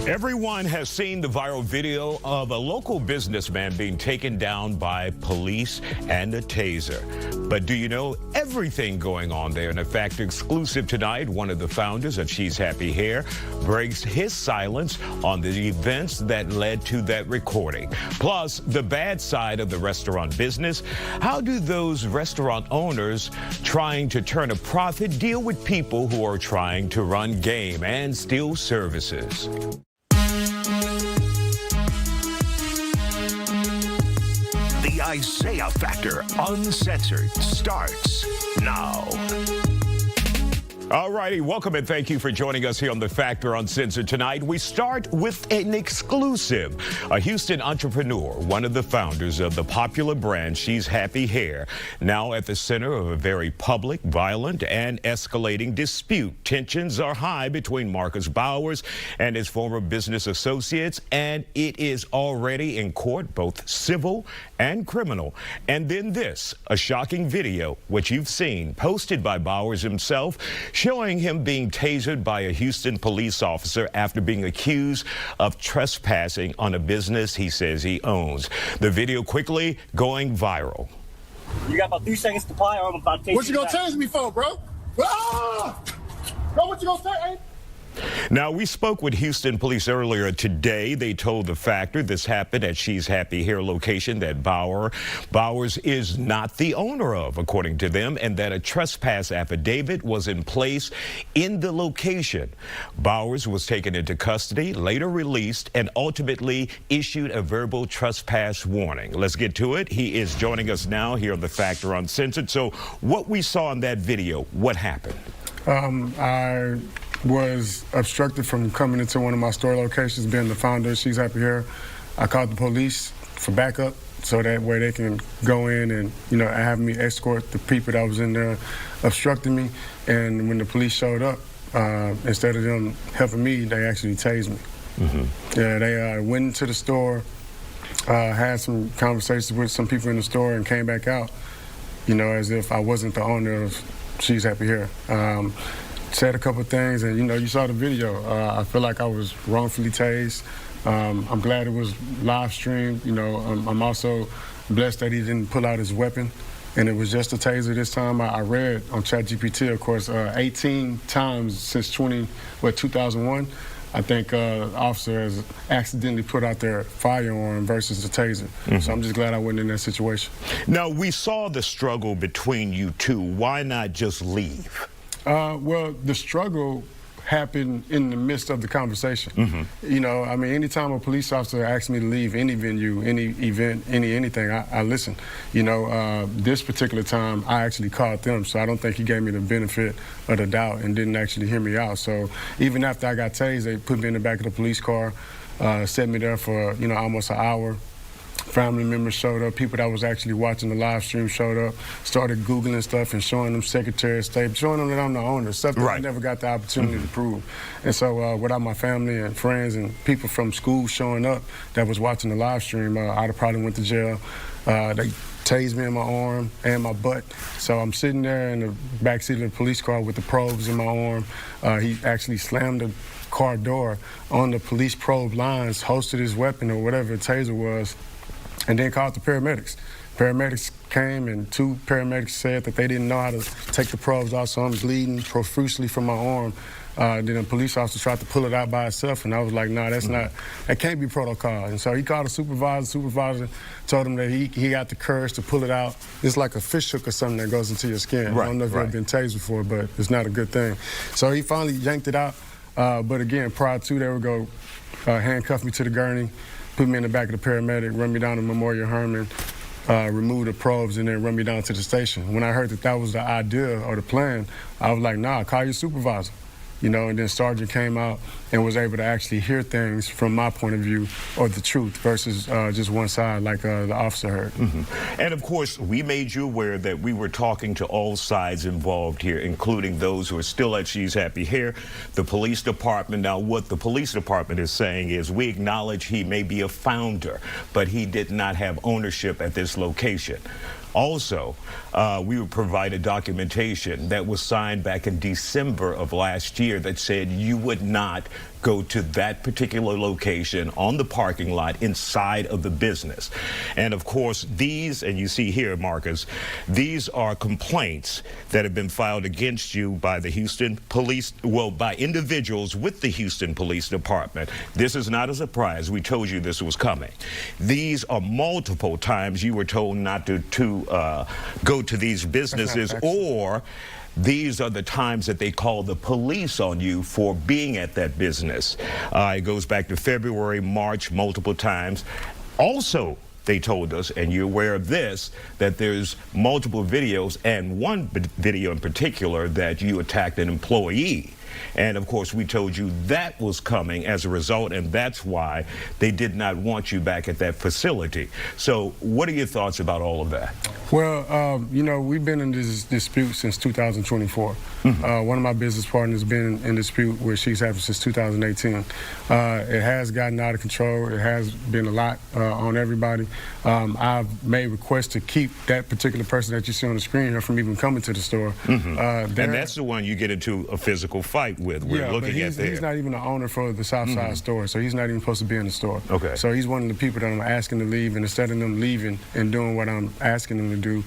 Everyone has seen the viral video of a local businessman being taken down by police and a taser. But do you know everything going on there? And in fact, exclusive tonight, one of the founders of She's Happy Hair breaks his silence on the events that led to that recording. Plus, the bad side of the restaurant business. How do those restaurant owners trying to turn a profit deal with people who are trying to run game and steal services? The Isiah Factor Uncensored starts now. All righty, welcome and thank you for joining us here on The Factor Uncensored tonight. We start with an exclusive. A Houston entrepreneur, one of the founders of the popular brand She's Happy Hair, now at the center of a very public, violent, and escalating dispute. Tensions are high between Marcus Bowers and his former business associates, and it is already in court, both civil and criminal. And then this, a shocking video, which you've seen, posted by Bowers himself, showing him being tasered by a Houston police officer after being accused of trespassing on a business he says he owns. The video quickly going viral. You got about 3 seconds to apply, or I'm about to take What you gonna tase me for, bro? Ah! Bro, what you gonna say? Now, we spoke with Houston police earlier today. They told The Factor this happened at She's Happy Hair location that Bowers is not the owner of, according to them, and that a trespass affidavit was in place in the location. Bowers was taken into custody, later released, and ultimately issued a verbal trespass warning. Let's get to it. He is joining us now here on The Factor Uncensored. So what we saw in that video, what happened? I was obstructed from coming into one of my store locations, being the founder of She's Happy Hair. I called the police for backup so that way they can go in and, have me escort the people that was in there obstructing me. And when the police showed up, instead of them helping me, they actually tased me. Mm-hmm. Yeah, they went into the store, had some conversations with some people in the store and came back out, as if I wasn't the owner of She's Happy Hair. Said a couple of things, and you saw the video. I feel like I was wrongfully tased. I'm glad it was live streamed. I'm also blessed that he didn't pull out his weapon, and it was just a taser this time. I read on ChatGPT, of course, 18 times since 2001. I think the officer has accidentally put out their firearm versus the taser. Mm-hmm. So I'm just glad I wasn't in that situation. Now, we saw the struggle between you two. Why not just leave? Well, the struggle happened in the midst of the conversation. Mm-hmm. Anytime a police officer asks me to leave any venue, any event, anything, I listen. This particular time, I actually called them, so I don't think he gave me the benefit of the doubt and didn't actually hear me out. So even after I got tased, they put me in the back of the police car, set me there for, almost an hour. Family members showed up, people that was actually watching the live stream showed up, started Googling stuff and showing them Secretary of State, showing them that I'm the owner, stuff that I never got the opportunity to prove. And so without my family and friends and people from school showing up that was watching the live stream, I'd have probably went to jail. They tased me in my arm and my butt. So I'm sitting there in the backseat of the police car with the probes in my arm. He actually slammed the car door on the police probe lines, hosted his weapon or whatever the taser was, and then called the paramedics. Paramedics came, and 2 paramedics said that they didn't know how to take the probes out, so I'm bleeding profusely from my arm. Then a police officer tried to pull it out by itself, and I was like, nah, that can't be protocol. And so he called a supervisor. Supervisor told him that he got the courage to pull it out. It's like a fish hook or something that goes into your skin. I don't know if you've ever been tased before, but it's not a good thing. So he finally yanked it out. But again, prior to, they would go handcuff me to the gurney, put me in the back of the paramedic, run me down to Memorial Herman, remove the probes, and then run me down to the station. When I heard that was the idea or the plan, I was like, nah, call your supervisor. And then Sergeant came out and was able to actually hear things from my point of view or the truth versus just one side like the officer heard. Mm-hmm. And of course, we made you aware that we were talking to all sides involved here, including those who are still at She's Happy Hair, the police department. Now, what the police department is saying is we acknowledge he may be a founder, but he did not have ownership at this location. Also, we would provide a documentation that was signed back in December of last year that said you would not go to that particular location on the parking lot inside of the business. And of course, these, and you see here, Marcus, these are complaints that have been filed against you by the Houston Police, well, by individuals with the Houston Police Department. This is not a surprise. We told you this was coming. These are multiple times you were told not to go to these businesses, or these are the times that they call the police on you for being at that business. It goes back to February, March, multiple times. Also, they told us, and you're aware of this, that there's multiple videos, and one video in particular that you attacked an employee. And of course, we told you that was coming as a result, and that's why they did not want you back at that facility. So what are your thoughts about all of that? Well, you know, we've been in this dispute since 2024. One of my business partners has been in dispute with She's Happy since 2018. It has gotten out of control. It has been a lot on everybody. I've made requests to keep that particular person that you see on the screen here from even coming to the store. And that's the one you get into a physical fight with. We're looking at there. He's not even the owner for the Southside store, so he's not even supposed to be in the store. Okay. So he's one of the people that I'm asking to leave, and instead of them leaving and doing what I'm asking them to do,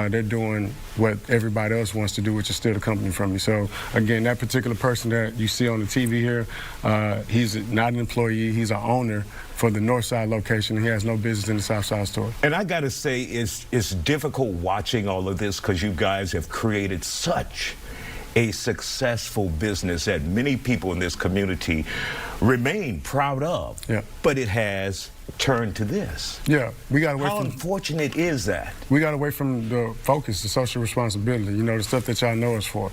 they're doing what everybody else wants to do, which is steal the company from me. So again, that particular person that you see on the TV here, he's not an employee, he's an owner for the Northside location. He has no business in the Southside store. And I gotta say, it's difficult watching all of this because you guys have created such a successful business that many people in this community remain proud of. Yeah. But it has turned to this. Yeah, we got away How from. unfortunate is that? We got away from the focus, the social responsibility, you know, the stuff that y'all know us for.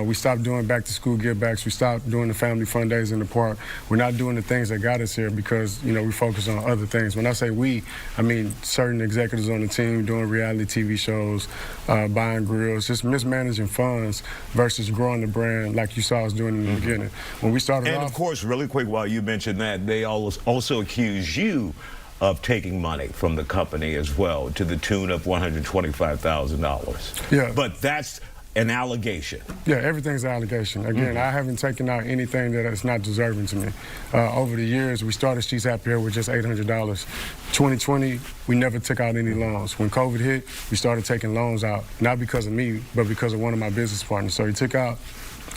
We stopped doing back to school give backs. We stopped doing the family fun days in the park. We're not doing the things that got us here because, you know, we focus on other things. When I say we, I mean certain executives on the team doing reality TV shows, buying grills, just mismanaging funds versus growing the brand like you saw us doing in the beginning. When we started And off, of course, really quick, while you mentioned that, they also accuse you of taking money from the company as well, to the tune of $125,000. Yeah. But that's an allegation. Yeah, everything's an allegation. Again, I haven't taken out anything that is not deserving to me. Over the years, we started She's Happy here with just $800. 2020, we never took out any loans. When COVID hit, we started taking loans out, not because of me, but because of one of my business partners. So he took out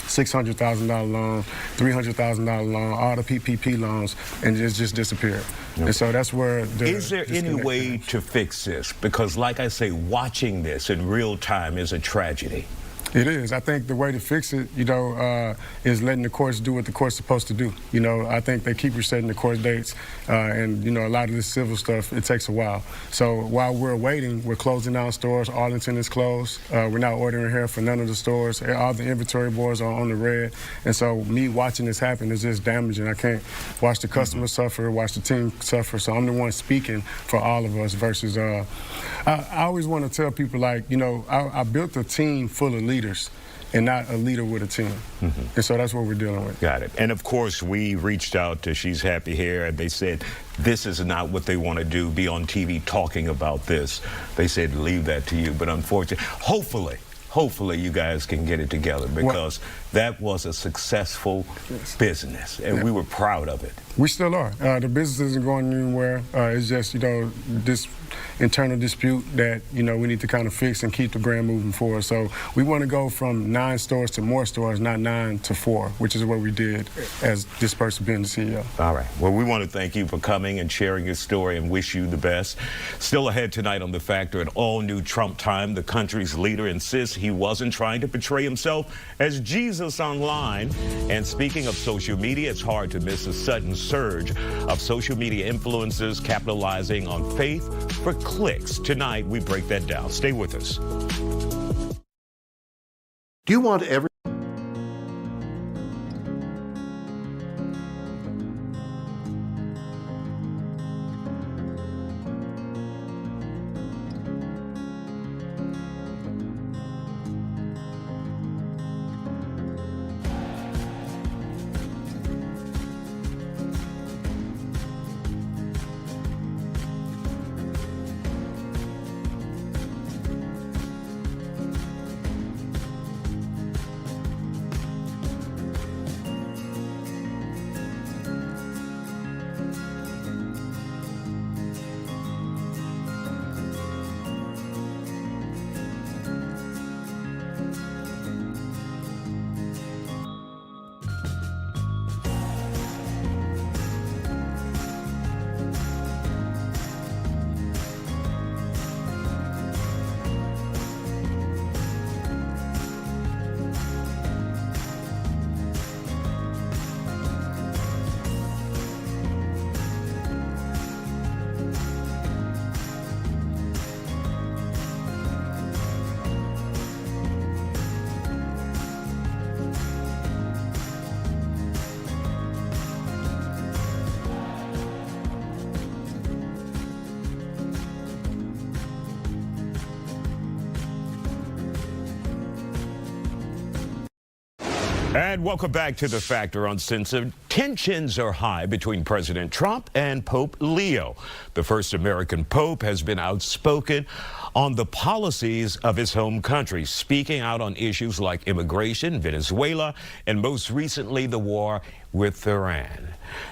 $600,000 loan, $300,000 loan, all the PPP loans, and it just disappeared. Okay. And so that's where is there any way to fix this? Because like I say, watching this in real time is a tragedy. It is. I think the way to fix it, you know, is letting the courts do what the court's supposed to do. You know, I think they keep resetting the court dates, and, you know, a lot of this civil stuff, it takes a while. So while we're waiting, we're closing down stores. Arlington is closed. We're not ordering hair for none of the stores. All the inventory boards are on the red. And so me watching this happen is just damaging. I can't watch the customers suffer, watch the team suffer. So I'm the one speaking for all of us versus, I always want to tell people, like, you know, I built a team full of leaders and not a leader with a team. And so that's what we're dealing with. Got it. And of course, we reached out to She's Happy here, and they said this is not what they want to do, be on TV talking about this. They said leave that to you. But unfortunately, hopefully you guys can get it together, because that was a successful business, and we were proud of it. We still are. The business isn't going anywhere. It's just, you know, this internal dispute that, you know, we need to kind of fix and keep the brand moving forward. So we want to go from 9 stores to more stores, not 9 to 4, which is what we did as this person being the CEO. All right. Well, we want to thank you for coming and sharing your story and wish you the best. Still ahead tonight on The Factor, an all-new Trump time. The country's leader insists he wasn't trying to portray himself as Jesus online. And speaking of social media, it's hard to miss a sudden surge of social media influencers capitalizing on faith for clicks. Tonight, we break that down. Stay with us. Do you want every And welcome back to The Factor Uncensored. Tensions are high between President Trump and Pope Leo. The first American pope has been outspoken on the policies of his home country, speaking out on issues like immigration, Venezuela, and most recently the war with Iran.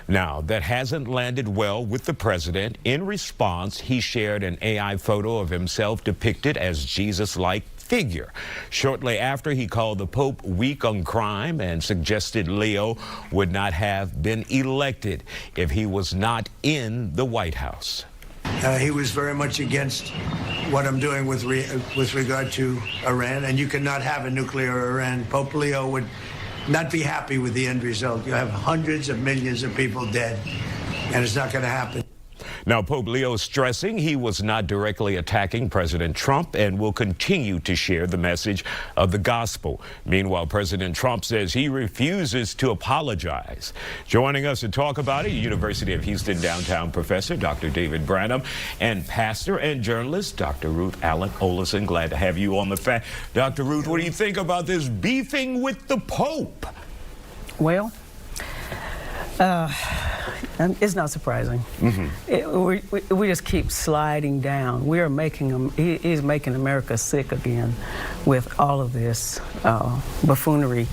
Now, that hasn't landed well with the president. In response, he shared an AI photo of himself depicted as Jesus-like figure. Shortly after, he called the Pope weak on crime and suggested Leo would not have been elected if he was not in the White House. He was very much against what I'm doing with regard to Iran, and you cannot have a nuclear Iran. Pope Leo would not be happy with the end result. You have hundreds of millions of people dead, and it's not going to happen. Now, Pope Leo is stressing he was not directly attacking President Trump and will continue to share the message of the gospel. Meanwhile, President Trump says he refuses to apologize. Joining us to talk about it, University of Houston downtown professor Dr. David Branham and pastor and journalist Dr. Ruth Allen Olison. Glad to have you on the Fact. Dr. Ruth, what do you think about this beefing with the Pope? Well, it's not surprising. We just keep sliding down. We are making him. He's making America sick again with all of this buffoonery.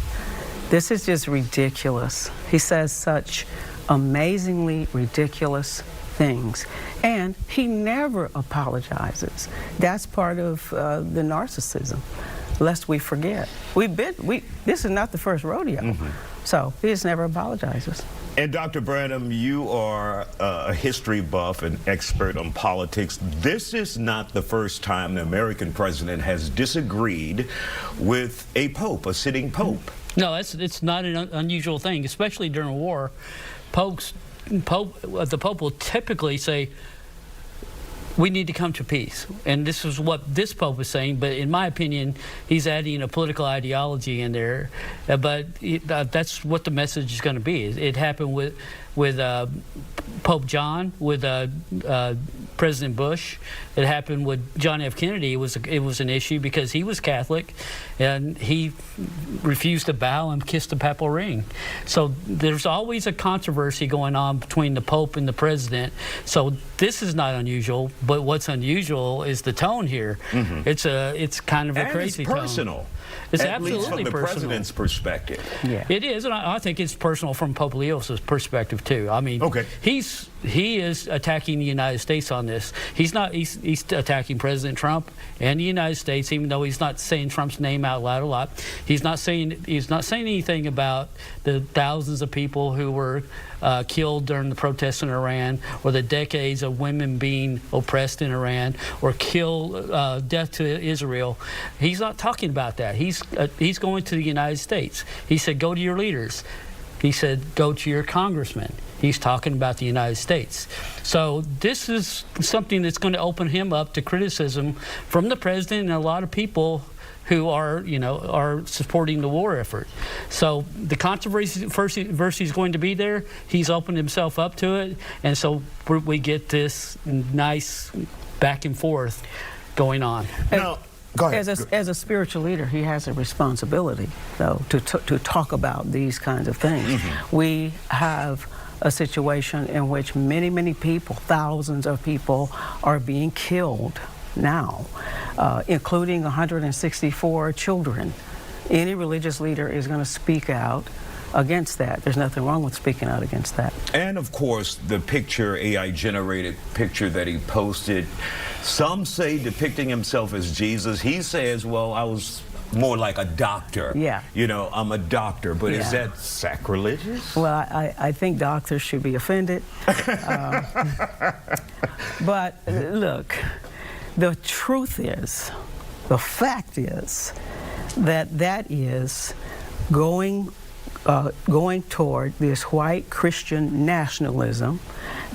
This is just ridiculous. He says such amazingly ridiculous things, and he never apologizes. That's part of the narcissism. Lest we forget, this is not the first rodeo. So he just never apologizes. And Dr. Branham, you are a history buff and expert on politics. This is not the first time the American president has disagreed with a pope, a sitting pope. No, it's not an unusual thing, especially during a war. The Pope will typically say, we need to come to peace. And this is what this Pope is saying, but in my opinion, he's adding a political ideology in there. But that's what the message is going to be. It happened with Pope John, with President Bush. It happened with John F. Kennedy. It was an issue because he was Catholic, and he refused to bow and kiss the papal ring. So there's always a controversy going on between the Pope and the President. So this is not unusual, but what's unusual is the tone here. It's kind of a crazy tone. It's personal. It's at absolutely least from the personal. president's perspective. Yeah. It is, and I think it's personal from Pope Leo's perspective too. I mean, he is attacking the United States on this. He's attacking President Trump and the United States, even though he's not saying Trump's name out loud a lot. He's not saying anything about the thousands of people who were killed during the protests in Iran, or the decades of women being oppressed in Iran, or death to Israel. He's not talking about that. He's going to the United States. He said, go to your leaders. He said, go to your congressmen. He's talking about the United States. So this is something that's going to open him up to criticism from the president and a lot of people who are supporting the war effort. So the controversy is going to be there. He's opened himself up to it, and so we get this nice back and forth going on. Now, go ahead. As a spiritual leader, he has a responsibility, though, to talk about these kinds of things. We have a situation in which many people, thousands of people, are being killed now, including 164 children. Any religious leader is going to speak out against that. There's nothing wrong with speaking out against that. And of course, the picture, AI-generated picture that he posted, some say depicting himself as Jesus. He says, well, I was more like a doctor. Yeah. You know, I'm a doctor, but is that sacrilegious? Well, I think doctors should be offended. But look, the truth is, the fact is, that is going toward this white Christian nationalism,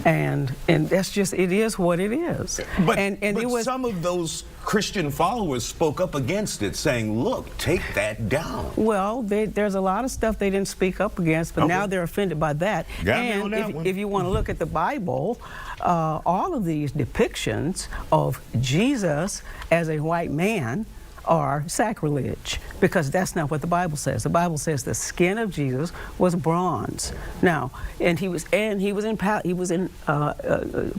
and that's just, it is what it is. But it was, some of those Christian followers spoke up against it, saying, look, take that down. Well, there's a lot of stuff they didn't speak up against, but now they're offended by that. And if you want to look at the Bible, all of these depictions of Jesus as a white man are sacrilege, because that's not what the Bible says. The Bible says the skin of Jesus was bronze. Now, he was in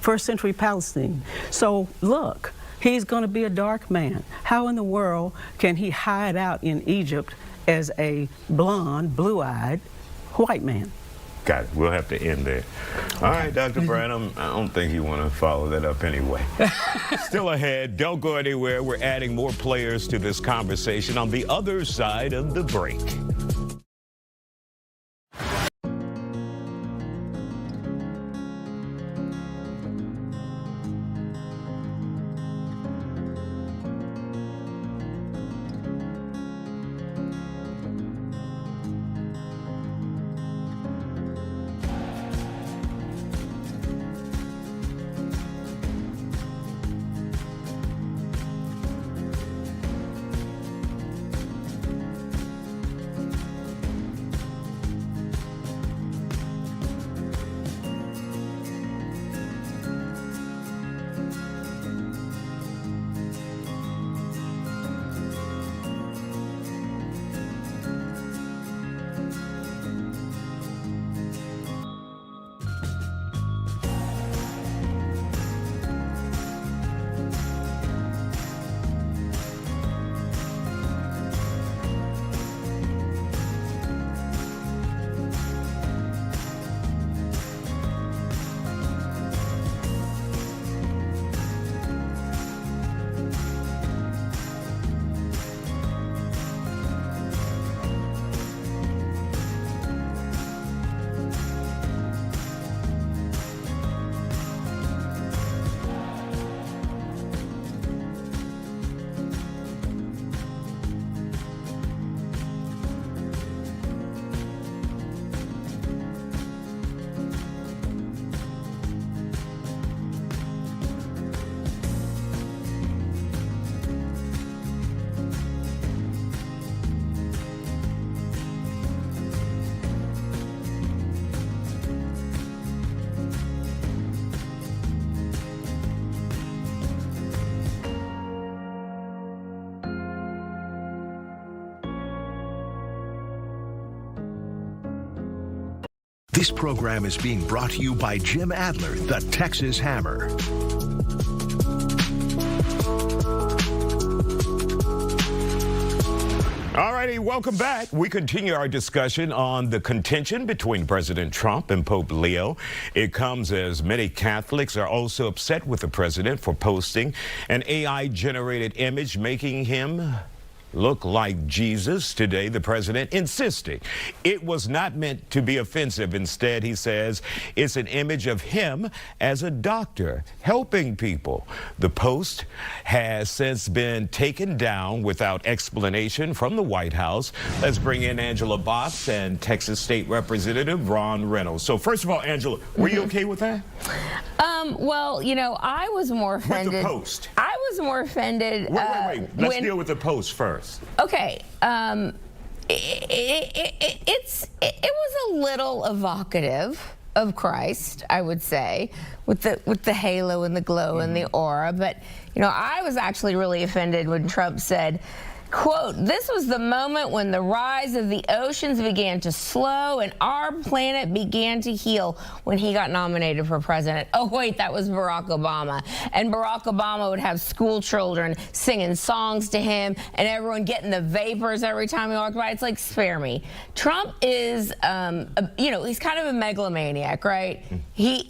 first century Palestine. So look, he's going to be a dark man. How in the world can he hide out in Egypt as a blonde, blue-eyed white man? Got it. We'll have to end there. All right, Dr. Branham, I don't think you want to follow that up anyway. Still ahead. Don't go anywhere. We're adding more players to this conversation on the other side of the break. This program is being brought to you by Jim Adler, the Texas Hammer. All righty, welcome back. We continue our discussion on the contention between President Trump and Pope Leo. It comes as many Catholics are also upset with the president for posting an AI-generated image making him look like Jesus. Today, the president insisting it was not meant to be offensive. Instead, he says it's an image of him as a doctor helping people. The post has since been taken down without explanation from the White House. Let's bring in Angela Box and Texas State Representative Ron Reynolds. So first of all, Angela, were you okay with that? Well, you know, I was more offended. With the post? I was more offended. Wait. Let's deal with the post first. Okay. It was a little evocative of Christ, I would say, with the halo and the glow and the aura. But, you know, I was actually really offended when Trump said, quote, "This was the moment when the rise of the oceans began to slow and our planet began to heal," when he got nominated for president. Oh, wait, that was Barack Obama. And Barack Obama would have school children singing songs to him and everyone getting the vapors every time he walked by. It's like, spare me. Trump is, you know, he's kind of a megalomaniac, right? He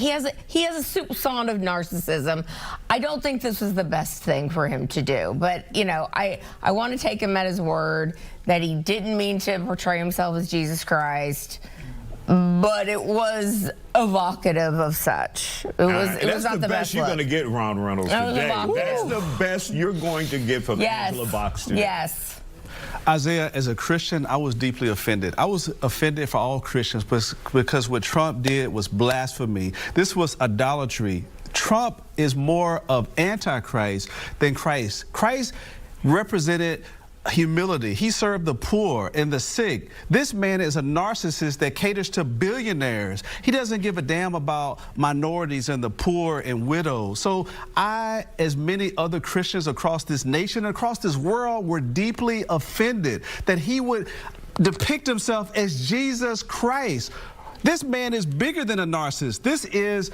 has a soupçon of narcissism. I don't think this was the best thing for him to do. But, you know, I want to take him at his word that he didn't mean to portray himself as Jesus Christ, but it was evocative of such. It was not the best you're going to get, Ron Reynolds, today. That's the best you're going to get from Angela Box today. Yes. Isiah, as a Christian, I was deeply offended. I was offended for all Christians because what Trump did was blasphemy. This was idolatry. Trump is more of Antichrist than Christ. Christ represented humility. He served the poor and the sick. This man is a narcissist that caters to billionaires. He doesn't give a damn about minorities and the poor and widows. So I, as many other Christians across this nation, across this world, were deeply offended that he would depict himself as Jesus Christ. This man is bigger than a narcissist. This is...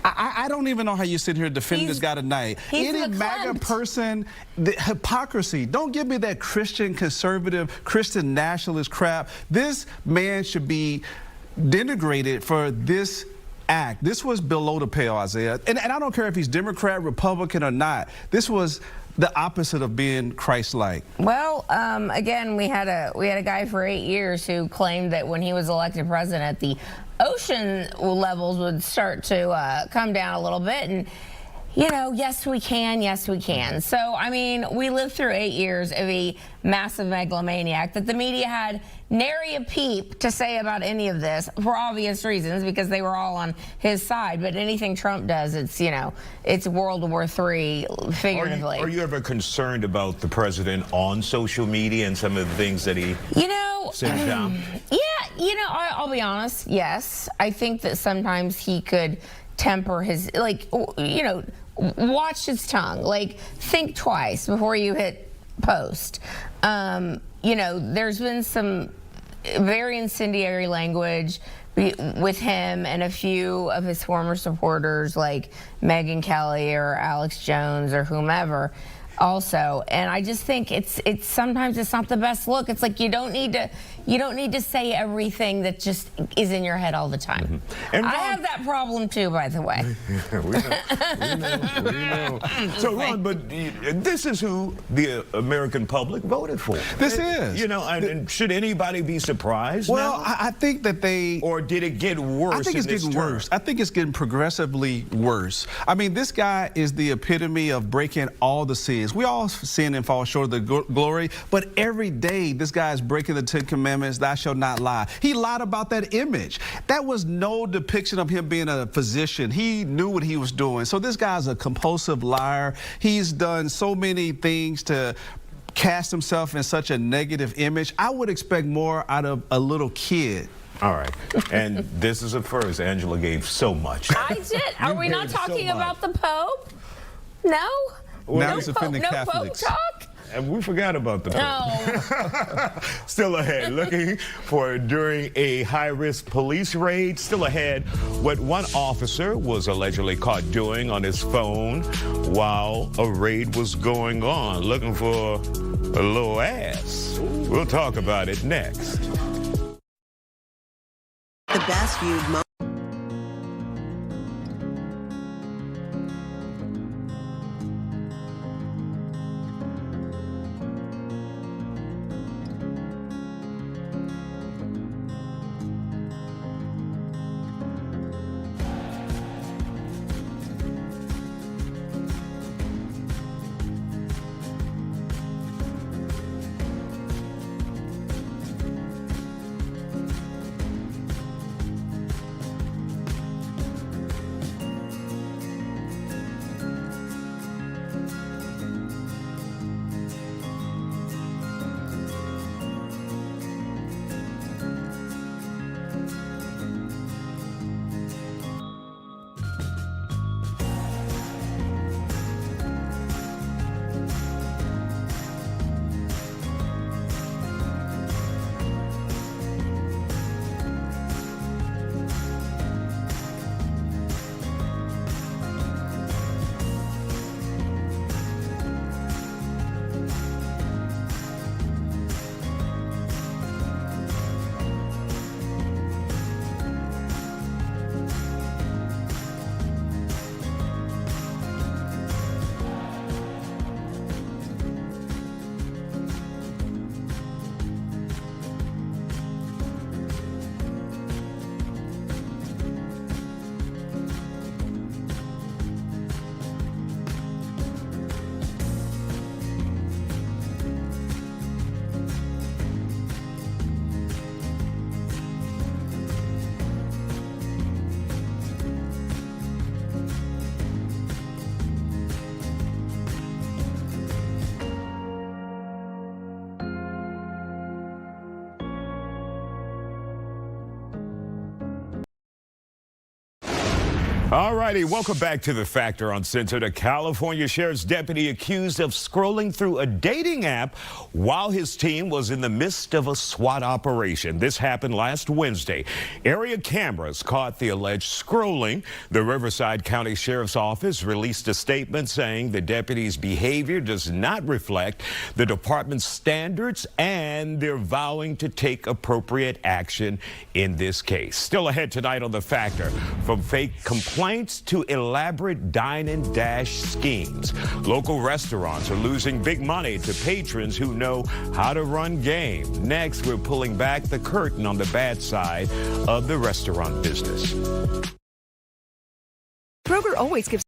I don't even know how you sit here and defend this guy tonight. Any MAGA person, the hypocrisy. Don't give me that Christian conservative, Christian nationalist crap. This man should be denigrated for this act. This was below the pale, Isiah. And I don't care if he's Democrat, Republican, or not. This was the opposite of being Christ-like. Well, again, we had a guy for 8 years who claimed that when he was elected president, the ocean levels would start to come down a little bit. And, you know, yes, we can. Yes, we can. So, I mean, we lived through 8 years of a massive megalomaniac that the media had nary a peep to say about any of this for obvious reasons, because they were all on his side. But anything Trump does, it's, you know, it's World War III figuratively. Are you ever concerned about the president on social media and some of the things that he sends down? Yeah, you know, I'll be honest. Yes, I think that sometimes he could temper his, like, you know, watch his tongue. Like, think twice before you hit post. You know, there's been some very incendiary language with him and a few of his former supporters, like Megyn Kelly or Alex Jones or whomever. Also, and I just think it's sometimes it's not the best look. It's like you don't need to say everything that just is in your head all the time. Mm-hmm. And Ron, I have that problem too, by the way. we know. So Ron, but this is who the American public voted for. This is. You know, and should anybody be surprised? Well, now? I think that they... Or did it get worse? I think it's getting worse. I think it's getting progressively worse. I mean, this guy is the epitome of breaking all the sins. We all sin and fall short of the glory, but every day this guy is breaking the 10 Commandments, thou shalt not lie. He lied about that image. That was no depiction of him being a physician. He knew what he was doing. So this guy's a compulsive liar. He's done so many things to cast himself in such a negative image. I would expect more out of a little kid. All right. And this is a first. Angela gave so much. I did. Are we not talking about the Pope? No? Well, now he's offending Catholics. No Pope talk? And we forgot about the Pope. No. Still ahead, looking for during a high-risk police raid. Still ahead, what one officer was allegedly caught doing on his phone while a raid was going on, looking for a little ass. We'll talk about it next. The best viewed All righty, welcome back to The Factor Uncensored. A California sheriff's deputy accused of scrolling through a dating app while his team was in the midst of a SWAT operation. This happened last Wednesday. Area cameras caught the alleged scrolling. The Riverside County Sheriff's Office released a statement saying the deputy's behavior does not reflect the department's standards and they're vowing to take appropriate action in this case. Still ahead tonight on The Factor, from fake complaints to elaborate dine-and-dash schemes. Local restaurants are losing big money to patrons who know how to run game. Next, we're pulling back the curtain on the bad side of the restaurant business. Kroger always gives.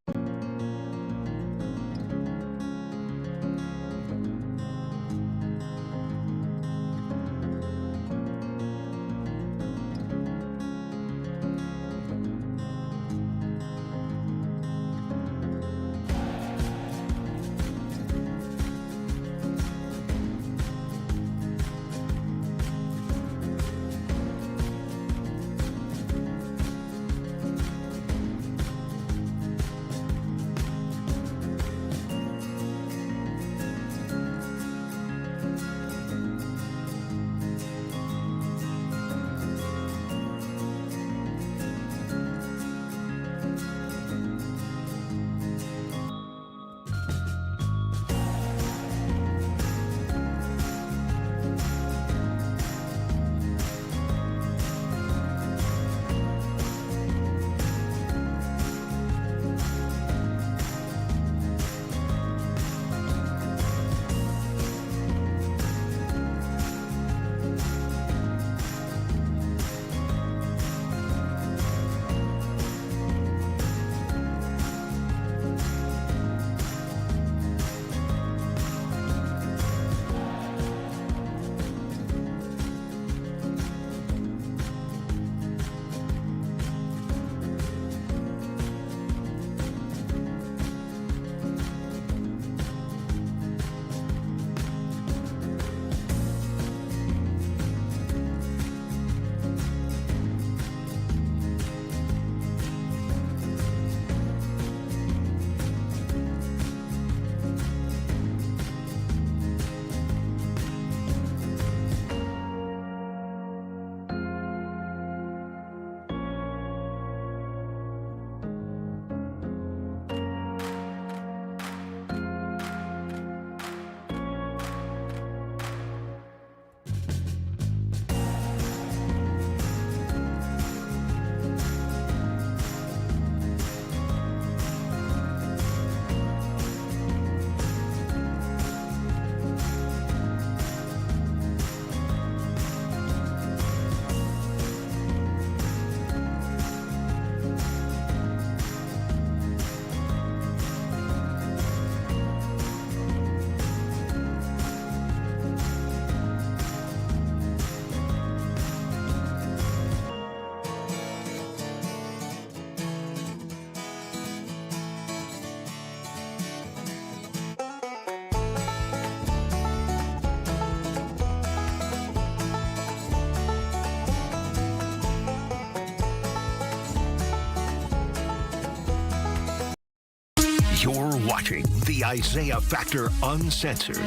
You're watching the Isiah Factor Uncensored.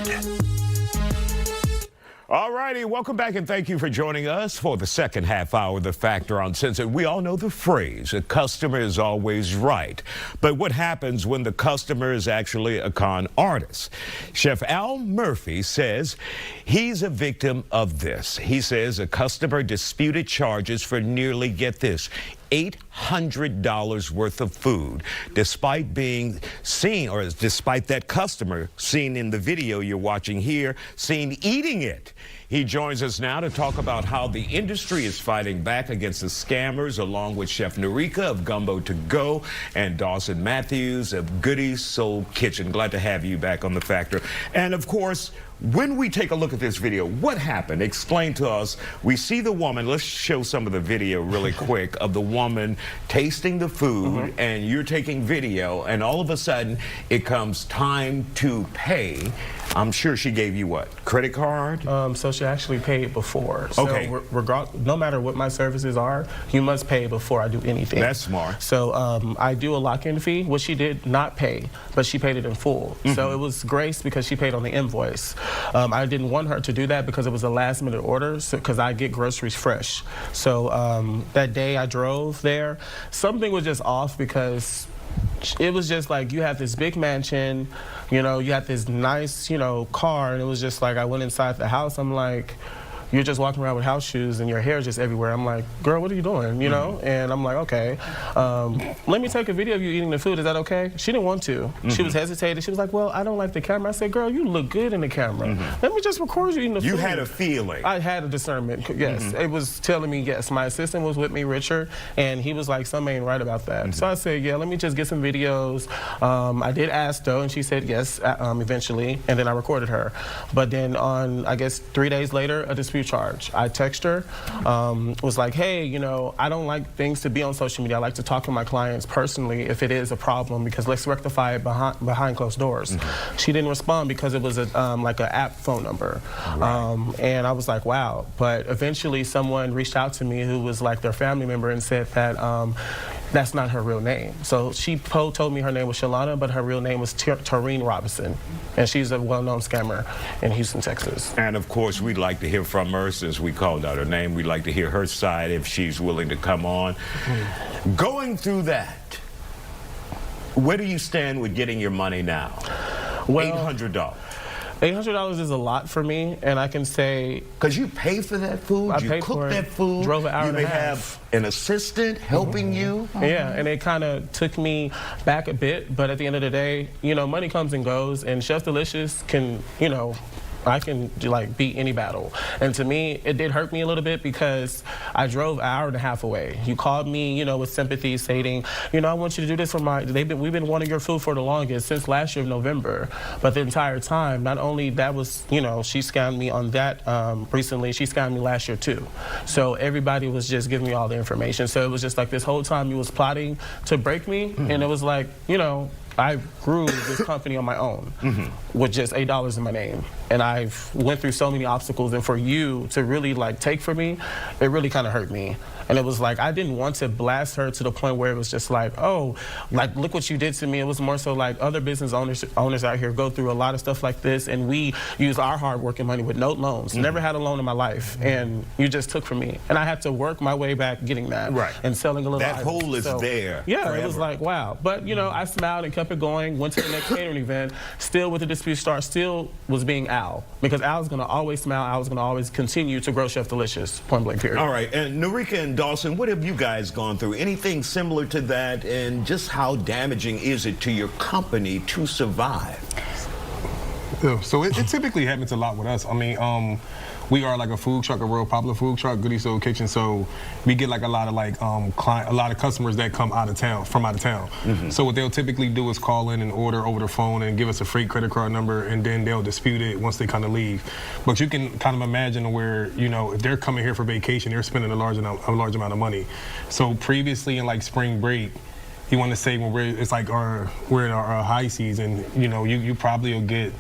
All righty, welcome back and thank you for joining us for the second half hour of The Factor Uncensored. We all know the phrase, a customer is always right. But what happens when the customer is actually a con artist? Chef Al Murphy says he's a victim of this. He says a customer disputed charges for nearly, get this, $800 worth of food, despite being seen, or despite that customer seen in the video you're watching here, seen eating it. He joins us now to talk about how the industry is fighting back against the scammers, along with Chef Narika of Gumbo To Go and Dawson Matthews of Goody's Soul Kitchen. Glad to have you back on The Factor. And of course, when we take a look at this video, what happened? Explain to us. We see the woman. Let's show some of the video really quick of the woman tasting the food, and you're taking video, and all of a sudden it comes time to pay. I'm sure she gave you what? Credit card? So she actually paid before. Okay. So no matter what my services are, you must pay before I do anything. That's smart. So I do a lock-in fee, which she did not pay, but she paid it in full. So it was grace because she paid on the invoice. I didn't want her to do that because it was a last-minute order, because I get groceries fresh. So that day I drove there, something was just off because it was just like, you have this big mansion, you know, you have this nice, you know, car, and it was just like, I went inside the house, I'm like, you're just walking around with house shoes and your hair is just everywhere. I'm like, girl, what are you doing, you know? And I'm like, okay, let me take a video of you eating the food, is that okay? She didn't want to. She was hesitating. She was like, well, I don't like the camera. I said, girl, you look good in the camera. Let me just record you eating the food. You had a feeling. I had a discernment, yes. It was telling me, yes. My assistant was with me, Richard, and he was like, something ain't right about that. So I said, yeah, let me just get some videos. I did ask, though, and she said yes, eventually, and then I recorded her. But then on, I guess, 3 days later, a dispute charge. I texted her, was like, hey, you know, I don't like things to be on social media. I like to talk to my clients personally if it is a problem, because let's rectify it behind closed doors. She didn't respond because it was like an app phone number. And I was like, wow. But eventually someone reached out to me who was like their family member and said that that's not her real name. So she told me her name was Shalana, but her real name was Taureen Robinson. And she's a well-known scammer in Houston, Texas. And of course, we'd like to hear from her since we called out her name. We'd like to hear her side if she's willing to come on. Going through that, where do you stand with getting your money now? Well, $800. $800 is a lot for me, and I can say... Because you pay for that food, you cook that food, drove an hour and a half. You may have an assistant helping you. Yeah, and it kind of took me back a bit, but at the end of the day, you know, money comes and goes, and Chef Delicious can, you know, I can like beat any battle. And to me, it did hurt me a little bit because I drove an hour and a half away. You called me, you know, with sympathy, saying, you know, I want you to do this for we've been wanting your food for the longest, since last year of November. But the entire time, not only that was, you know, she scammed me on that recently, she scammed me last year too. So everybody was just giving me all the information. So it was just like this whole time you was plotting to break me, and it was like, you know, I grew this company on my own with just $8 in my name. And I've went through so many obstacles, and for you to really like take from me, it really kind of hurt me. And it was like, I didn't want to blast her to the point where it was just like, oh, like, look what you did to me. It was more so like other business owners out here go through a lot of stuff like this, and we use our hard working money with no loans. Never had a loan in my life, and you just took from me. And I had to work my way back getting that. And selling a little That hole is there. Yeah, forever. It was like, wow. But, you know, I smiled and kept it going, went to the next catering event, still with the dispute start, still was being Al. Because Al's going to always smile, Al's going to always continue to grow Chef Delicious, point blank period. All right, and Norika and Dawson, what have you guys gone through? Anything similar to that, and just how damaging is it to your company to survive? Yeah, so it typically happens a lot with us. I mean, we are like a food truck, a real popular food truck, Goody Soul Kitchen. So we get like a lot of like a lot of customers that come from out of town. So what they'll typically do is call in and order over the phone and give us a free credit card number, and then they'll dispute it once they kind of leave. But you can kind of imagine where, you know, if they're coming here for vacation, they're spending a large amount of money. So previously in like spring break, you want to say when we're in our high season, you know, you probably will get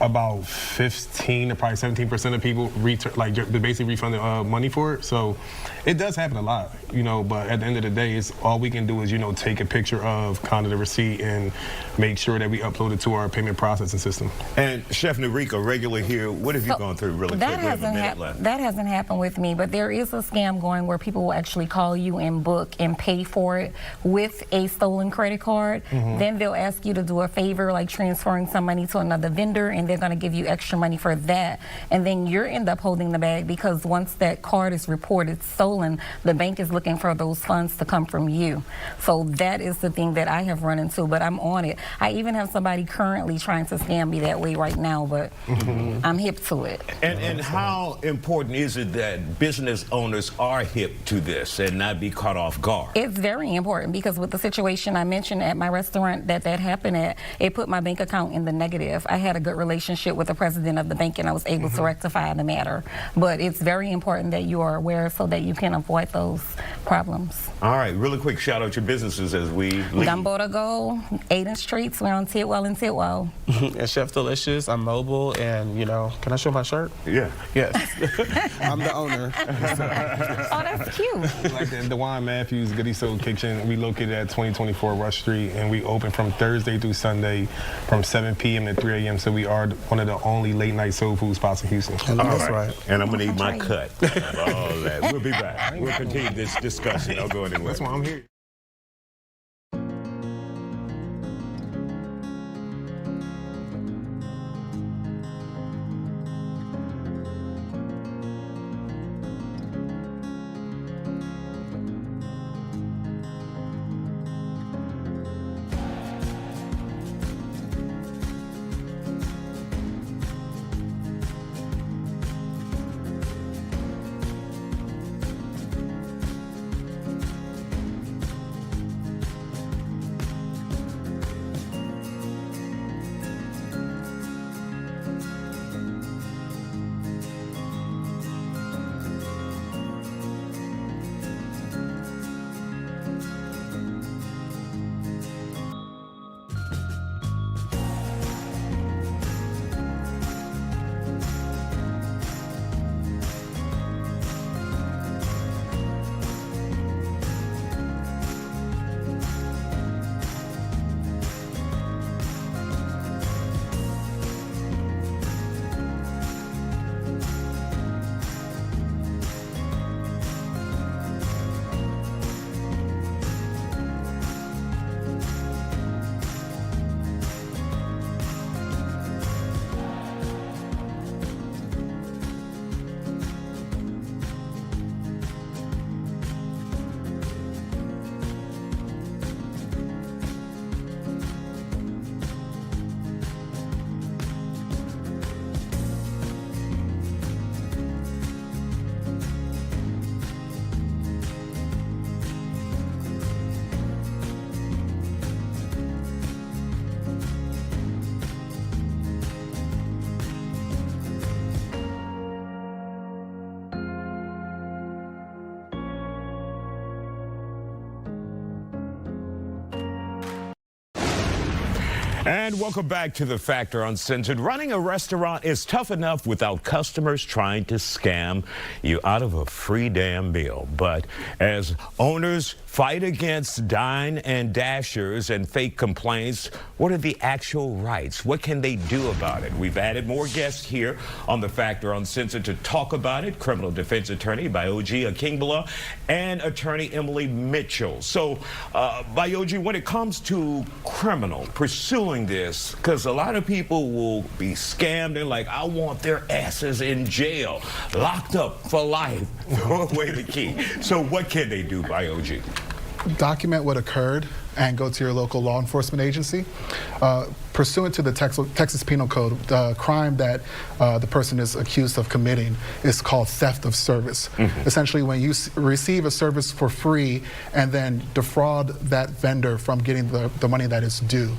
about 15 to probably 17% of people basically refund the money for it. So it does happen a lot, you know, but at the end of the day, it's all we can do is, you know, take a picture of kind of the receipt and make sure that we upload it to our payment processing system. And Chef Norika, regular here, what have you gone through really quick? That hasn't happened with me, but there is a scam going where people will actually call you and book and pay for it with a stolen credit card. Then they'll ask you to do a favor, like transferring some money to another vendor, and they're going to give you extra money for that. And then you end up holding the bag, because once that card is reported stolen, the bank is looking for those funds to come from you. So that is the thing that I have run into, but I'm on it. I even have somebody currently trying to scam me that way right now, but I'm hip to it. And how important is it that business owners are hip to this and not be caught off guard? It's very important, because with the situation I mentioned at my restaurant that happened at, it put my bank account in the negative. I had a good relationship relationship with the president of the bank, and I was able to rectify the matter. But it's very important that you are aware so that you can avoid those problems. All right, really quick shout out your businesses as we leave. Gumbo to Go, 8th Streets, we're on Tidwell and Tidwell. And Chef Delicious, I'm mobile, and, you know, can I show my shirt? Yeah. Yes. I'm the owner. Oh, that's cute. Like the Dewan Matthews Goody Soul Kitchen, we located at 2024 Rush Street, and we open from Thursday through Sunday from 7 p.m. to 3 a.m. So we are one of the only late night soul food spots in Houston. That's right. And I'm going to need my cut of all that. We'll be back. We'll continue this discussion. Don't go anywhere. That's why I'm here. And welcome back to The Factor Uncensored. Running a restaurant is tough enough without customers trying to scam you out of a free damn meal. But as owners fight against dine-and-dashers and fake complaints, what are the actual rights? What can they do about it? We've added more guests here on The Factor Uncensored to talk about it. Criminal defense attorney Isiah Kingbala and attorney Emily Mitchell. So, Isiah, when it comes to criminal pursuing this, because a lot of people will be scammed and like, I want their asses in jail, locked up for life, throw away the key. So what can they do, Isiah? Document what occurred and go to your local law enforcement agency. Pursuant to the Texas Penal Code, the crime that the person is accused of committing is called theft of service. Essentially, when you receive a service for free and then defraud that vendor from getting the money that is due.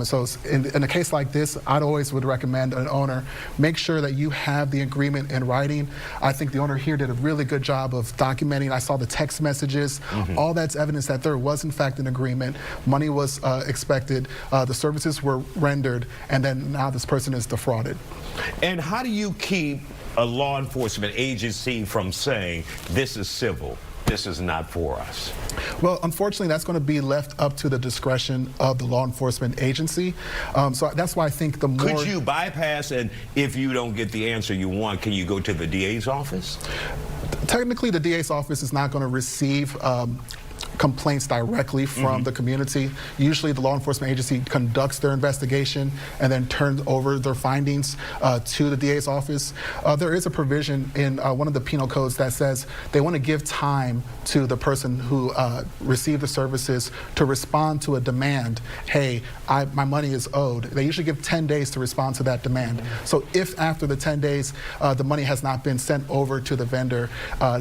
So in a case like this, I'd always would recommend an owner, make sure that you have the agreement in writing. I think the owner here did a really good job of documenting. I saw the text messages. All that's evidence that there was in fact an agreement. Money was expected. The services were rendered, and then now this person is defrauded. And how do you keep a law enforcement agency from saying this is civil, this is not for us? Well, unfortunately, that's going to be left up to the discretion of the law enforcement agency. So that's why I think the more... Could you bypass, and if you don't get the answer you want, can you go to the DA's office? Technically, the DA's office is not going to receive complaints directly from the community. Usually the law enforcement agency conducts their investigation and then turns over their findings to the DA's office. There is a provision in one of the penal codes that says they want to give time to the person who received the services to respond to a demand. Hey, my money is owed. They usually give 10 days to respond to that demand. So if after the 10 days the money has not been sent over to the vendor,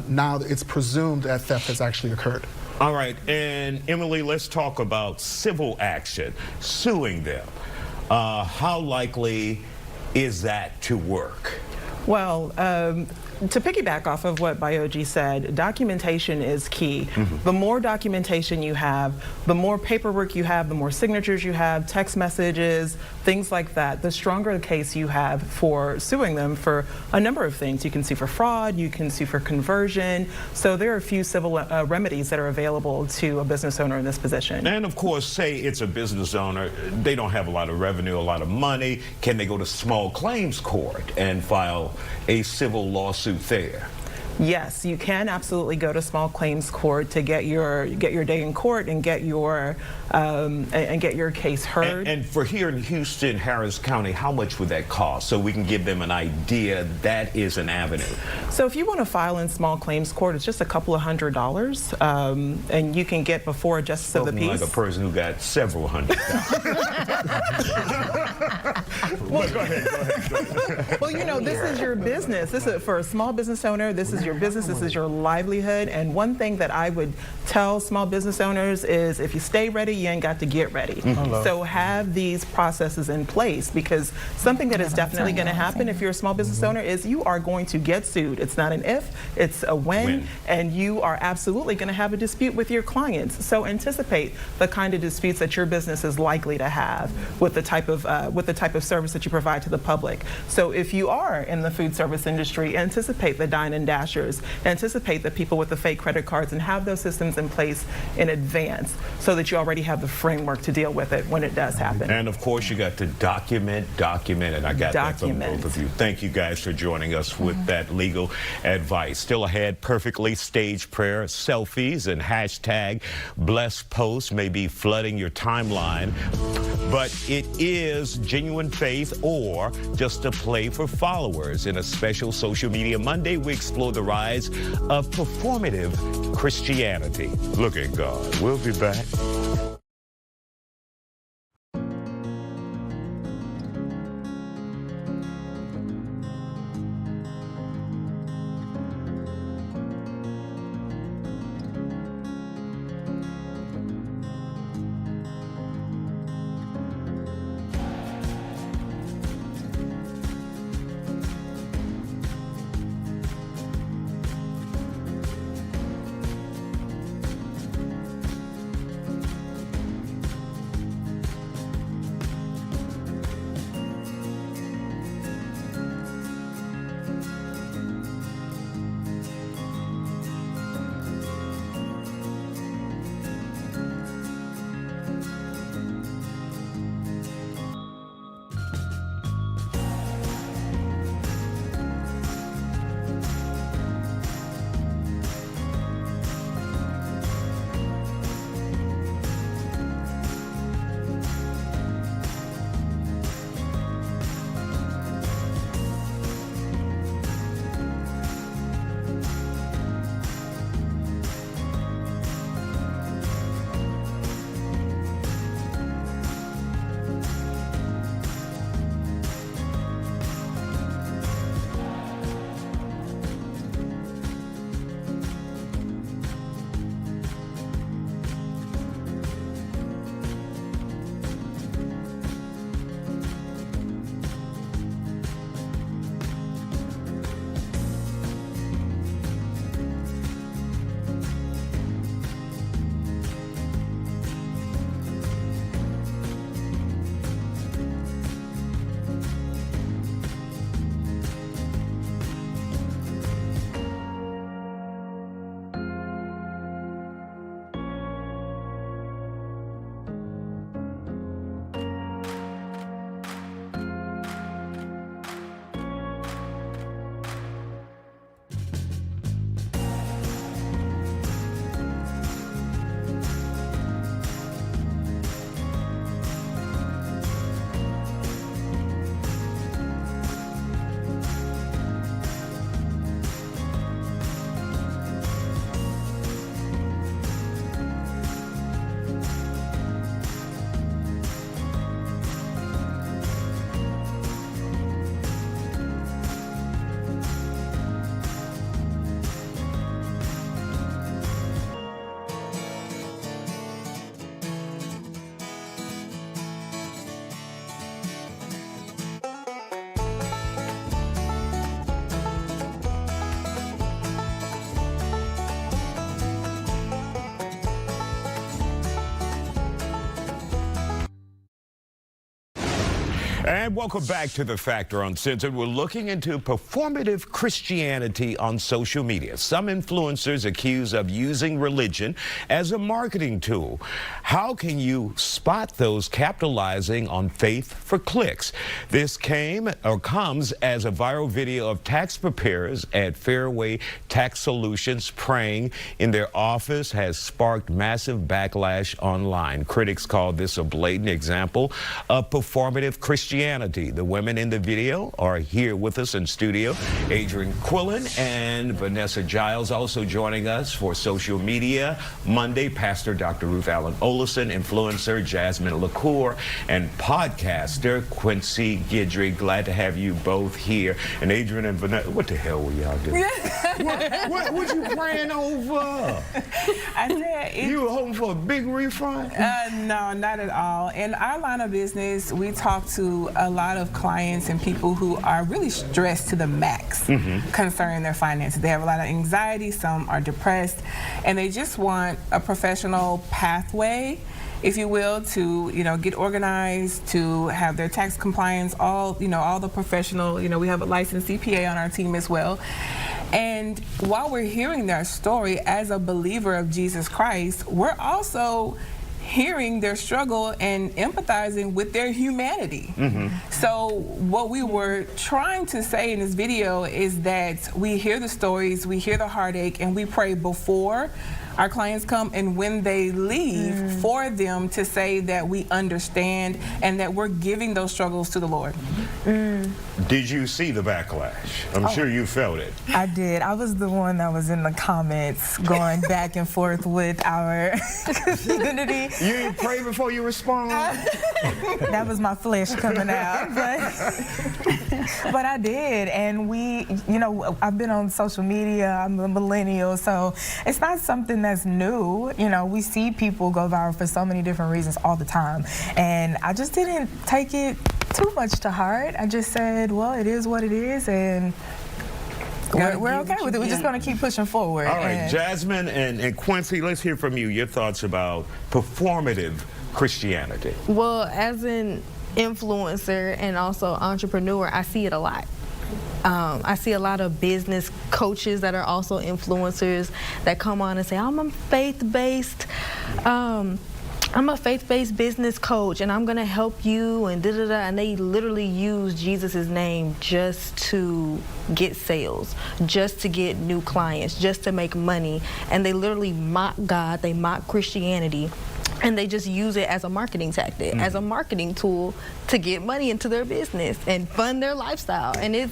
now it's presumed that theft has actually occurred. All right, and Emily, let's talk about civil action, suing them. How likely is that to work? Well, to piggyback off of what Bayoji said, documentation is key. The more documentation you have, the more paperwork you have, the more signatures you have, text messages, things like that, the stronger the case you have for suing them for a number of things. You can sue for fraud, you can sue for conversion. So there are a few civil remedies that are available to a business owner in this position. And of course, say it's a business owner, they don't have a lot of revenue, a lot of money. Can they go to small claims court and file a civil lawsuit there? Yes, you can absolutely go to small claims court to get your day in court and get your case heard. And for here in Houston, Harris County, how much would that cost? So we can give them an idea that is an avenue. So if you want to file in small claims court, it's just a couple of $100s, and you can get before a justice of the peace. Like a person who got several $100,000. Well, go ahead. Well, you know, this is your business. This is for a small business owner. This is your business. This is your livelihood. And one thing that I would tell small business owners is, if you stay ready, you ain't got to get ready. So have these processes in place, because something that is definitely going to happen if you're a small business owner is you are going to get sued. It's not an if, it's a when. And you are absolutely going to have a dispute with your clients. So anticipate the kind of disputes that your business is likely to have with the type of service that you provide to the public. So if you are in the food service industry, anticipate the Dine-and-Dashers, anticipate the people with the fake credit cards, and have those systems in place in advance so that you already have the framework to deal with it when it does happen. And of course, you got to document, and I got that from both of you. Thank you guys for joining us with that legal advice. Still ahead, perfectly staged prayer, selfies, and hashtag blessed posts may be flooding your timeline, but it is genuine faith or just a play for followers. In a special Social Media Monday, we explore the rise of performative Christianity. Look at God. We'll be back. And welcome back to The Factor Uncensored. We're looking into performative Christianity on social media. Some influencers accused of using religion as a marketing tool. How can you spot those capitalizing on faith for clicks? This comes as a viral video of tax preparers at Fairway Tax Solutions praying in their office has sparked massive backlash online. Critics call this a blatant example of performative Christianity. The women in the video are here with us in studio. Adrian Quillen and Vanessa Giles also joining us for Social Media Monday. Pastor Dr. Ruth Allen Olison, influencer Jasmine LaCour, and podcaster Quincy Guidry. Glad to have you both here. And Adrian and Vanessa, what the hell were y'all doing? what you praying over? I said you were hoping for a big refund? No, not at all. In our line of business, we talk to a lot of clients and people who are really stressed to the max concerning their finances. They have a lot of anxiety, some are depressed, and they just want a professional pathway, if you will, to get organized, to have their tax compliance, all the professional. We have a licensed CPA on our team as well. And while we're hearing their story as a believer of Jesus Christ, we're also hearing their struggle and empathizing with their humanity. So what we were trying to say in this video is that we hear the stories, we hear the heartache, and we pray before our clients come and when they leave for them to say that we understand and that we're giving those struggles to the Lord. Did you see the backlash? I'm sure you felt it. I did. I was the one that was in the comments going back and forth with our community. You pray before you respond? That was my flesh coming out. But I did. And we, I've been on social media. I'm a millennial, so it's not something that's new. We see people go viral for so many different reasons all the time. And I just didn't take it too much to heart. I just said, well, it is what it is, and we're okay with it. We're just going to keep pushing forward. All right, Jasmine and Quincy, let's hear from you. Your thoughts about performative Christianity. Well, as an influencer and also entrepreneur, I see it a lot. I see a lot of business coaches that are also influencers that come on and say, I'm a faith-based business coach, and I'm going to help you, and da-da-da, and they literally use Jesus' name just to get sales, just to get new clients, just to make money, and they literally mock God, they mock Christianity, and they just use it as a marketing tactic, as a marketing tool to get money into their business and fund their lifestyle, and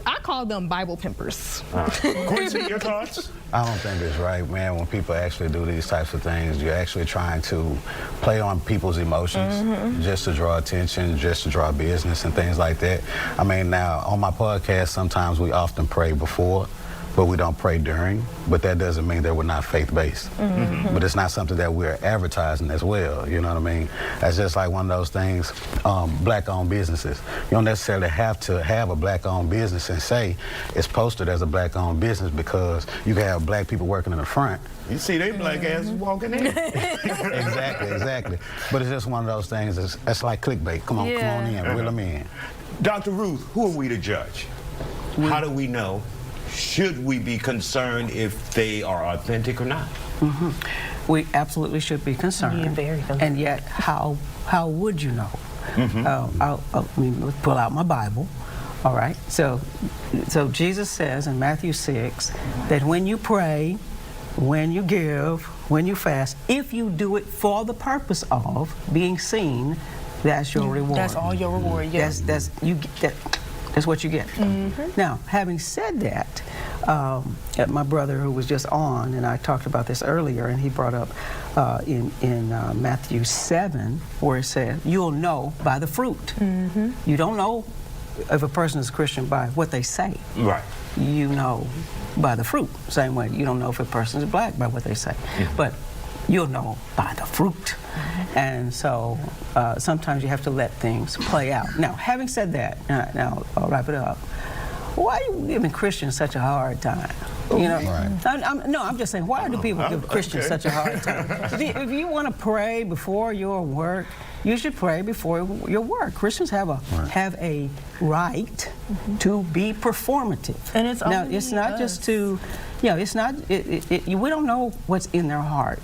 I call them Bible pimpers. Quincy, your thoughts? I don't think it's right, man, when people actually do these types of things. You're actually trying to play on people's emotions just to draw attention, just to draw business and things like that. I mean, now, on my podcast, sometimes we often pray before, but we don't pray during. But that doesn't mean that we're not faith-based. But it's not something that we're advertising as well, you know what I mean? That's just like one of those things, black-owned businesses. You don't necessarily have to have a black-owned business and say it's posted as a black-owned business because you can have black people working in the front. You see they black asses walking in. Exactly. But it's just one of those things, it's like clickbait. Come on in, reel them in. Dr. Ruth, who are we to judge? How do we know? Should we be concerned if they are authentic or not? We absolutely should be concerned. Yeah, very concerned. And yet, how would you know? Let me pull out my Bible. All right. So Jesus says in Matthew 6 that when you pray, when you give, when you fast, if you do it for the purpose of being seen, that's your reward. That's all your reward. Yeah. That's what you get. Now, having said that, my brother who was just on, and I talked about this earlier, and he brought up in Matthew 7, where it said, you'll know by the fruit. You don't know if a person is a Christian by what they say. Right. You know by the fruit. Same way you don't know if a person is black by what they say. But you'll know by the fruit. And so sometimes you have to let things play out. Now, having said that, now I'll wrap it up. Why are you giving Christians such a hard time? You know, I'm just saying, why do people give Christians such a hard time? If you want to pray before your work, you should pray before your work. Christians have a right to be performative, and it's not just to, it's not. We don't know what's in their heart.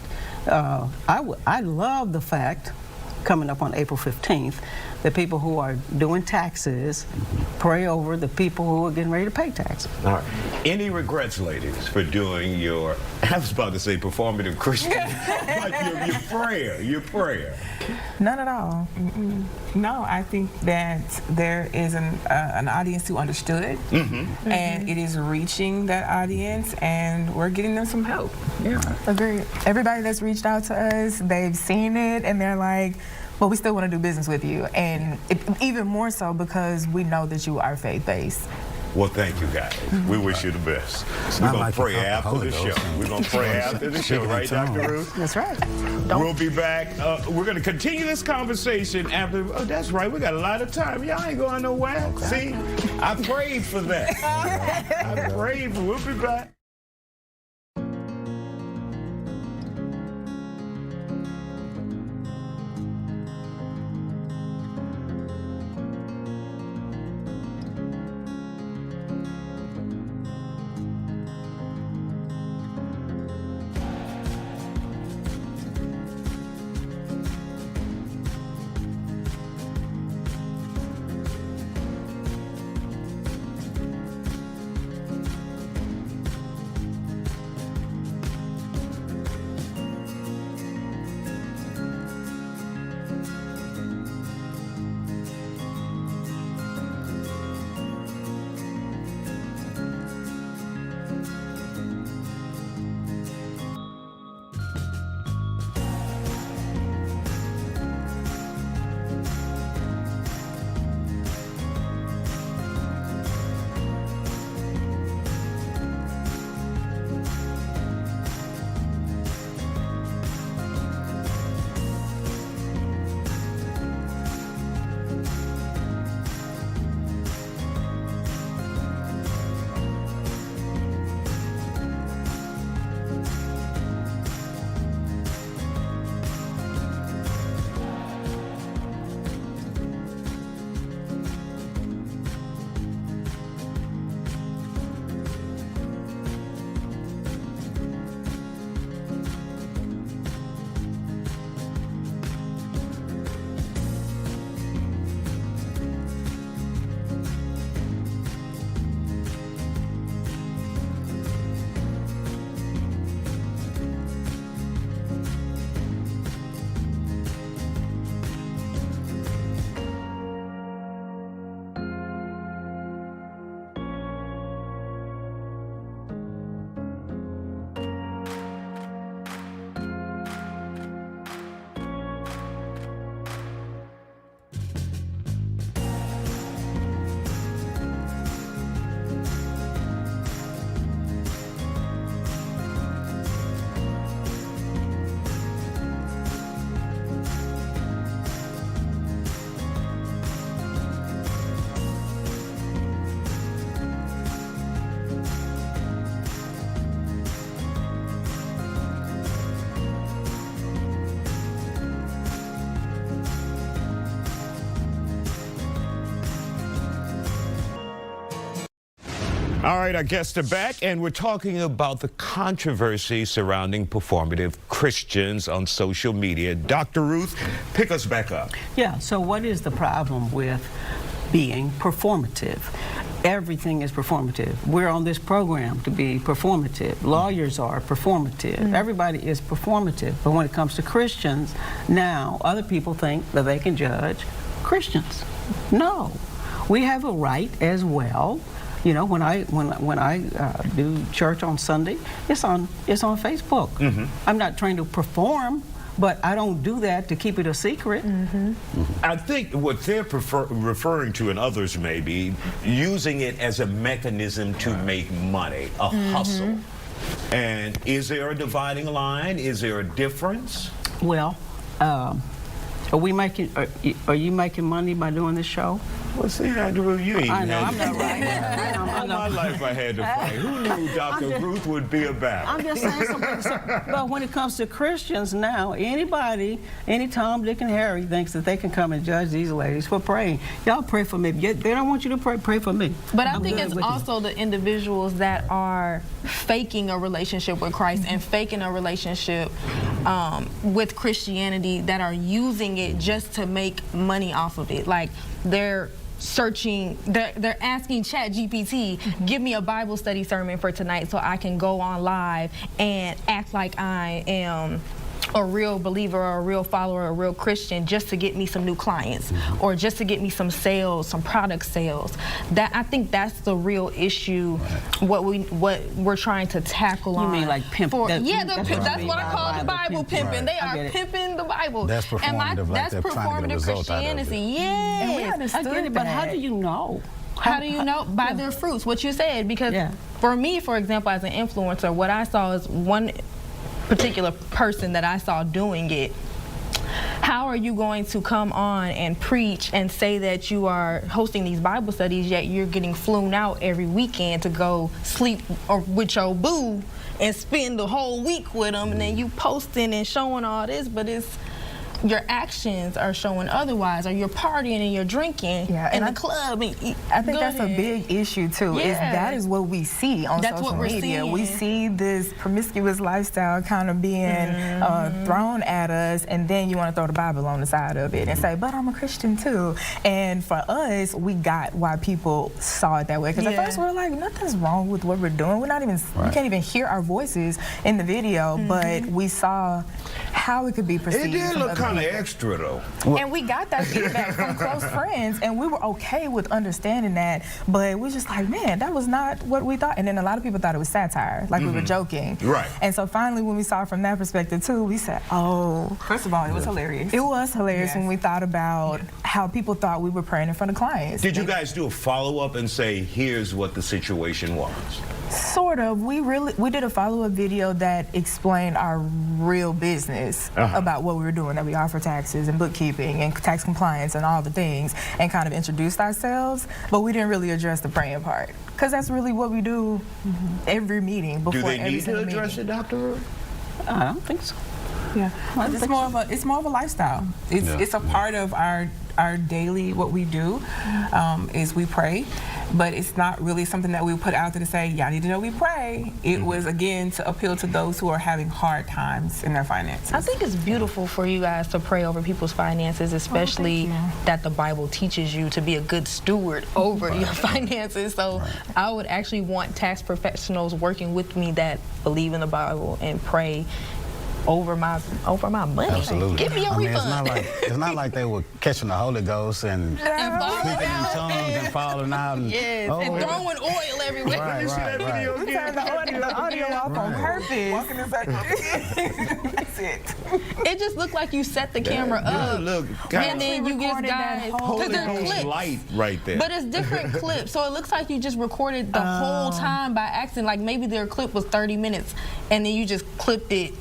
I love the fact, coming up on April 15th, that people who are doing taxes pray over the people who are getting ready to pay taxes. All right. Any regrets, ladies, for doing your, I was about to say performative Christian, like your prayer? None at all. No, I think that there is an audience who understood, and it is reaching that audience, and we're getting them some help. Yeah, agreed. Everybody that's reached out to us, they've seen it, and they're like, well, we still want to do business with you, and even more so because we know that you are faith-based. Well, thank you, guys. We wish you the best. We're going to pray after the show. We're going to pray after the show, right, Dr. Ruth? That's right. We'll be back. We're going to continue this conversation after. Oh, that's right. We got a lot of time. Y'all ain't going nowhere. See, I prayed for that. I prayed for. We'll be back. All right, our guests are back, and we're talking about the controversy surrounding performative Christians on social media. Dr. Ruth, pick us back up. Yeah, so what is the problem with being performative? Everything is performative. We're on this program to be performative. Lawyers are performative. Everybody is performative. But when it comes to Christians, now other people think that they can judge Christians. No, we have a right as well. You know, when I do church on Sunday, it's on Facebook. I'm not trying to perform, but I don't do that to keep it a secret. I think what they're referring to, and others may be, using it as a mechanism to make money, a hustle. And is there a dividing line? Is there a difference? Well, are you making money by doing this show? What's that? You ain't I know, I'm not right. I'm my life I had to fight. Who knew Dr. Ruth would be a battle? I'm just saying something. But when it comes to Christians now, anybody, any Tom, Dick, and Harry thinks that they can come and judge these ladies for praying. Y'all pray for me. They don't want you to pray for me. But I think it's also the individuals that are faking a relationship with Christ and faking a relationship with Christianity that are using it just to make money off of it. Like they're searching, they're asking ChatGPT, give me a Bible study sermon for tonight so I can go on live and act like I am a real believer or a real follower or a real Christian just to get me some new clients or just to get me some sales, some product sales. That I think that's the real issue. What we're trying to tackle on. You mean like pimp? Yeah, that's what I call the Bible pimping. They are pimping the Bible. That's performative. That's performative Christianity. Yeah, and we understood I get it, but how do you know? How do you know? By their fruits, what you said. Because for me, for example, as an influencer, what I saw is one particular person that I saw doing it. How are you going to come on and preach and say that you are hosting these Bible studies, yet you're getting flown out every weekend to go sleep or with your boo and spend the whole week with them, and then you posting and showing all this, but it's your actions are showing otherwise, or you're partying and you're drinking in the club. I think that's a big issue too. Yeah. Is that is what we see on social media. We see this promiscuous lifestyle kind of being thrown at us, and then you want to throw the Bible on the side of it and say, "But I'm a Christian too." And for us, we got why people saw it that way. Because at first we were like, "Nothing's wrong with what we're doing. We're not even. We can't even hear our voices in the video." But we saw how it could be perceived. It did look kind of extra though. And we got that feedback from close friends, and we were okay with understanding that, but we just like, man, that was not what we thought. And then a lot of people thought it was satire, like we were joking. Right. And so finally when we saw it from that perspective too, we said, oh. First of all, it was hilarious. It was hilarious when we thought about how people thought we were praying in front of clients. Did you guys do a follow-up and say, here's what the situation was? Sort of. We did a follow-up video that explained our real business about what we were doing, that we offer taxes and bookkeeping and tax compliance and all the things, and kind of introduced ourselves, but we didn't really address the praying part, because that's really what we do every meeting before every single meeting. Do they need to address it, Dr. Ruth? I don't think so. Yeah, it's more of a lifestyle. It's a part of our daily, what we do is we pray, but it's not really something that we put out there to say, y'all need to know we pray. It was, again, to appeal to those who are having hard times in their finances. I think it's beautiful for you guys to pray over people's finances, especially that the Bible teaches you to be a good steward over your finances. So I would actually want tax professionals working with me that believe in the Bible and pray over my money. Absolutely. Give me a refund. It's not like they were catching the Holy Ghost and speaking in tongues and falling out. And, and throwing oil everywhere. Right. We turned the audio off on purpose. Walking in circles. That's it. It just looked like you set the camera up, and then you get guys, Holy Ghost light right there. But it's different clips, so it looks like you just recorded the whole time by accident. Like maybe their clip was 30 minutes, and then you just clipped it.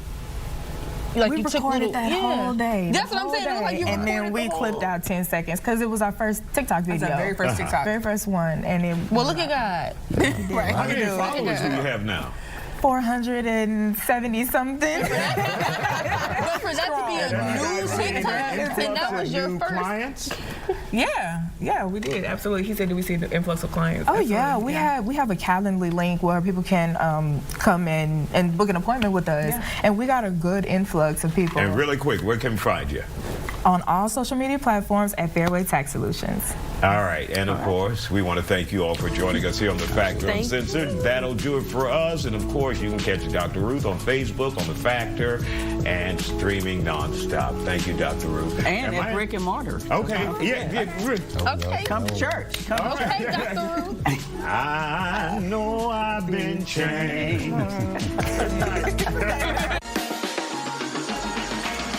Like we you recorded that whole day. That's what I'm saying. It looked like you and then we clipped out 10 seconds because it was our first TikTok video. That's our very first TikTok. Very first one. And it, well, look at God. Right. How many followers do you have now? 470 something. But for that to be a new TikTok, and that was your first. Clients? Yeah, we did. Absolutely. He said, "Do we see the influx of clients?" Oh yeah, we have a Calendly link where people can come in and book an appointment with us, and we got a good influx of people. And really quick, where can we find you? On all social media platforms at Fairway Tax Solutions. All right, and of course, we want to thank you all for joining us here on The Factor Uncensored. That'll do it for us, and of course, you can catch Dr. Ruth on Facebook, on The Factor, and streaming nonstop. Thank you, Dr. Ruth. And at brick and mortar. Okay, Okay. Come to church. Okay, Dr. Ruth. I know I've been changed.